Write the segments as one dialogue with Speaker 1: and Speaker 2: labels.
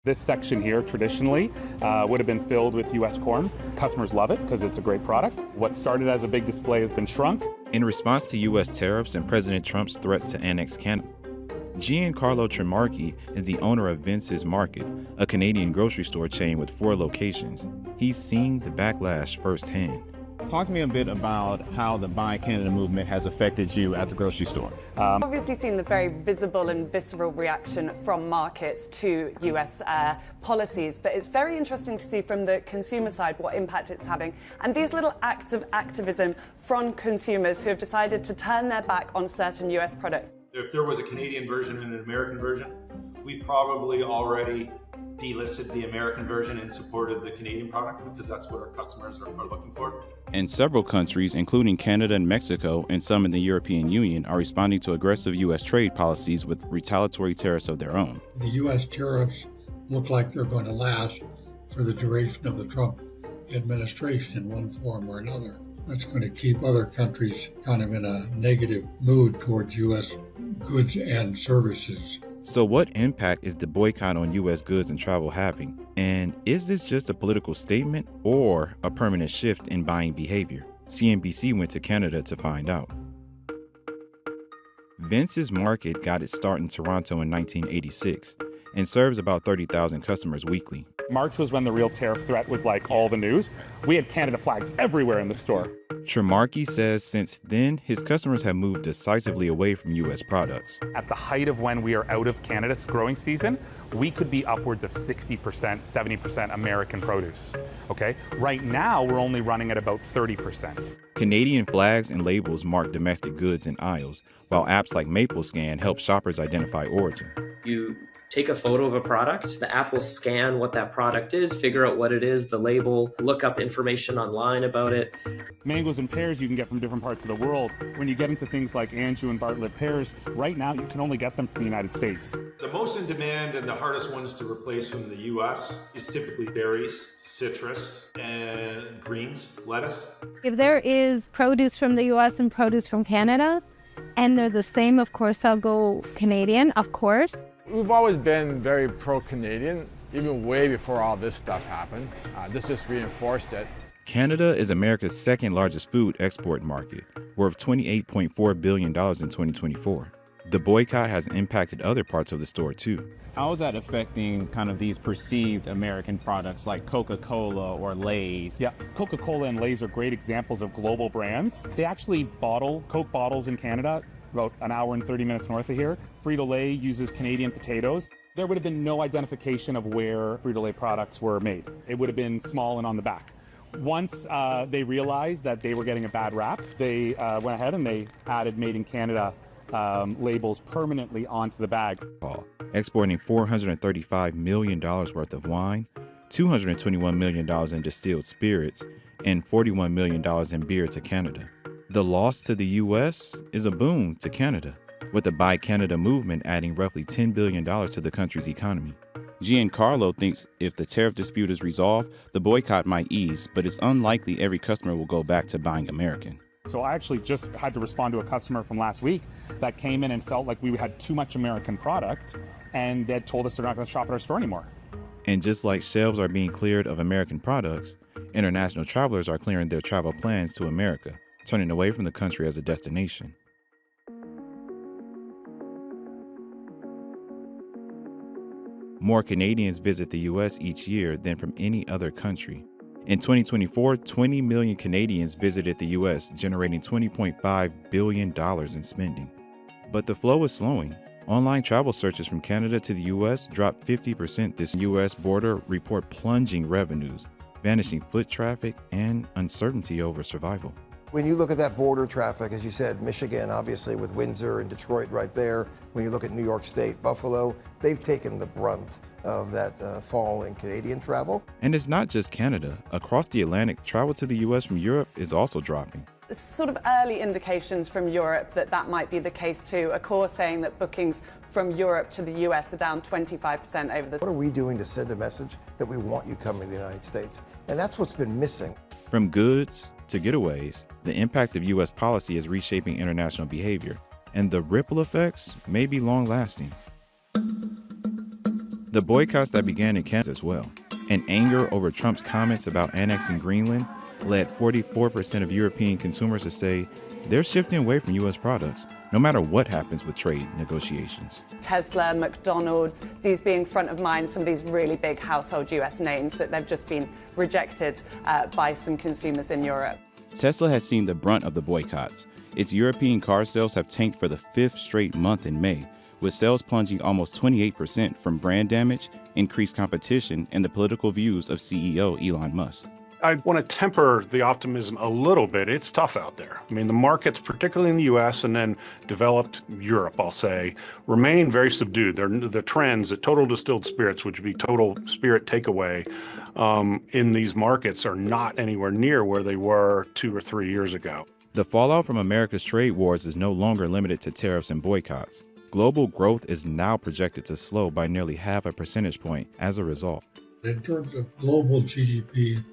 Speaker 1: This section here traditionally would have been filled with U.S. corn. Customers love it because it's a great product. What started as a big display has been shrunk.
Speaker 2: In response to U.S. tariffs and President Trump's threats to annex Canada, Giancarlo Tremarchi is the owner of Vince's Market, a Canadian grocery store chain with 4 locations. He's seen the backlash firsthand.
Speaker 3: Talk to me a bit about how the Buy Canada movement has affected you at the grocery store.
Speaker 4: Obviously seen the very visible and visceral reaction from markets to US policies, but it's very interesting to see from the consumer side what impact it's having. And these little acts of activism from consumers who have decided to turn their back on certain US products.
Speaker 5: If there was a Canadian version and an American version, we probably already delisted the American version and supported the Canadian product because that's what our customers are looking for.
Speaker 2: And several countries, including Canada and Mexico and some in the European Union, are responding to aggressive U.S. trade policies with retaliatory tariffs of their own.
Speaker 6: The U.S. tariffs look like they're going to last for the duration of the Trump administration in one form or another. That's going to keep other countries kind of in a negative mood towards U.S. goods and services.
Speaker 2: So what impact is the boycott on U.S. goods and travel having? And is this just a political statement or a permanent shift in buying behavior? CNBC went to Canada to find out. Vince's Market got its start in Toronto in 1986 and serves about 30,000 customers weekly.
Speaker 1: March was when the real tariff threat was like all the news. We had Canada flags everywhere in the store.
Speaker 2: Tremarchi says since then, his customers have moved decisively away from U.S. products.
Speaker 1: At the height of when we are out of Canada's growing season, we could be upwards of 60%, 70% American produce, okay? Right now, we're only running at about 30%.
Speaker 2: Canadian flags and labels mark domestic goods in aisles, while apps like MapleScan help shoppers identify origin.
Speaker 7: You take a photo of a product, the app will scan what that product is, figure out what it is, the label, look up information online about it.
Speaker 1: Mangoes and pears you can get from different parts of the world. When you get into things like Anjou and Bartlett pears, right now you can only get them from the United States.
Speaker 5: The most in demand and the hardest ones to replace from the U.S. is typically berries, citrus, and greens, lettuce.
Speaker 8: If there is produce from the U.S. and produce from Canada, and they're the same, of course, I'll go Canadian, of course.
Speaker 9: We've always been very pro-Canadian, even way before all this stuff happened. This just reinforced it.
Speaker 2: Canada is America's second largest food export market, worth $28.4 billion in 2024. The boycott has impacted other parts of the store too.
Speaker 3: How is that affecting kind of these perceived American products like Coca-Cola or Lay's?
Speaker 1: Yeah, Coca-Cola and Lay's are great examples of global brands. They actually bottle Coke bottles in Canada, about an hour and 30 minutes north of here. Frito-Lay uses Canadian potatoes. There would have been no identification of where Frito-Lay products were made. It would have been small and on the back. Once they realized that they were getting a bad rap, they went ahead and they added Made in Canada labels permanently onto the bags.
Speaker 2: Exporting $435 million worth of wine, $221 million in distilled spirits, and $41 million in beer to Canada. The loss to the U.S. is a boon to Canada, with the Buy Canada movement adding roughly $10 billion to the country's economy. Giancarlo thinks if the tariff dispute is resolved, the boycott might ease, but it's unlikely every customer will go back to buying American.
Speaker 1: So I actually just had to respond to a customer from last week that came in and felt like we had too much American product, and they told us they're not going to shop at our store anymore.
Speaker 2: And just like shelves are being cleared of American products, international travelers are clearing their travel plans to America, turning away from the country as a destination. More Canadians visit the U.S. each year than from any other country. In 2024, 20 million Canadians visited the U.S., generating $20.5 billion in spending. But the flow is slowing. Online travel searches from Canada to the U.S. dropped 50% this U.S. border report plunging revenues, vanishing foot traffic, and uncertainty over survival.
Speaker 10: When you look at that border traffic, as you said, Michigan, obviously with Windsor and Detroit right there, when you look at New York State, Buffalo, they've taken the brunt of that fall in Canadian travel.
Speaker 2: And it's not just Canada. Across the Atlantic, travel to the U.S. from Europe is also dropping.
Speaker 4: Sort of early indications from Europe that might be the case too. A core saying that bookings from Europe to the US are down 25% over this.
Speaker 10: What are we doing to send a message that we want you coming to the United States? And that's what's been missing.
Speaker 2: From goods to getaways, the impact of U.S. policy is reshaping international behavior, and the ripple effects may be long-lasting. The boycotts that began in Canada as well, and anger over Trump's comments about annexing Greenland led 44% of European consumers to say they're shifting away from U.S. products, no matter what happens with trade negotiations.
Speaker 4: Tesla, McDonald's, these being front of mind, some of these really big household US names that they've just been rejected by some consumers in Europe.
Speaker 2: Tesla has seen the brunt of the boycotts. Its European car sales have tanked for the 5th straight month in May, with sales plunging almost 28% from brand damage, increased competition, and the political views of CEO Elon Musk.
Speaker 11: I want to temper the optimism a little bit. It's tough out there. I mean, the markets, particularly in the U.S. and then developed Europe, I'll say, remain very subdued. The trends, the total distilled spirits, which would be total spirit takeaway, in these markets are not anywhere near where they were 2 or 3 years ago.
Speaker 2: The fallout from America's trade wars is no longer limited to tariffs and boycotts. Global growth is now projected to slow by nearly half a percentage point as a result.
Speaker 6: In terms of global GDP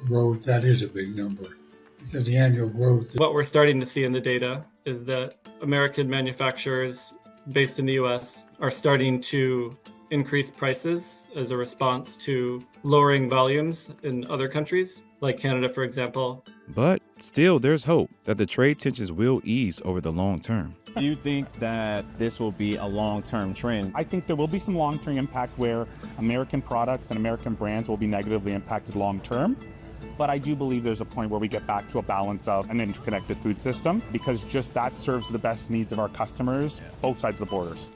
Speaker 6: growth, that is a big number because the annual growth.
Speaker 12: What we're starting to see in the data is that American manufacturers based in the US are starting to increase prices as a response to lowering volumes in other countries, like Canada, for example.
Speaker 2: But still, there's hope that the trade tensions will ease over the long term.
Speaker 3: Do you think that this will be a long-term trend?
Speaker 1: I think there will be some long-term impact where American products and American brands will be negatively impacted long-term. But I do believe there's a point where we get back to a balance of an interconnected food system because just that serves the best needs of our customers, both sides of the borders.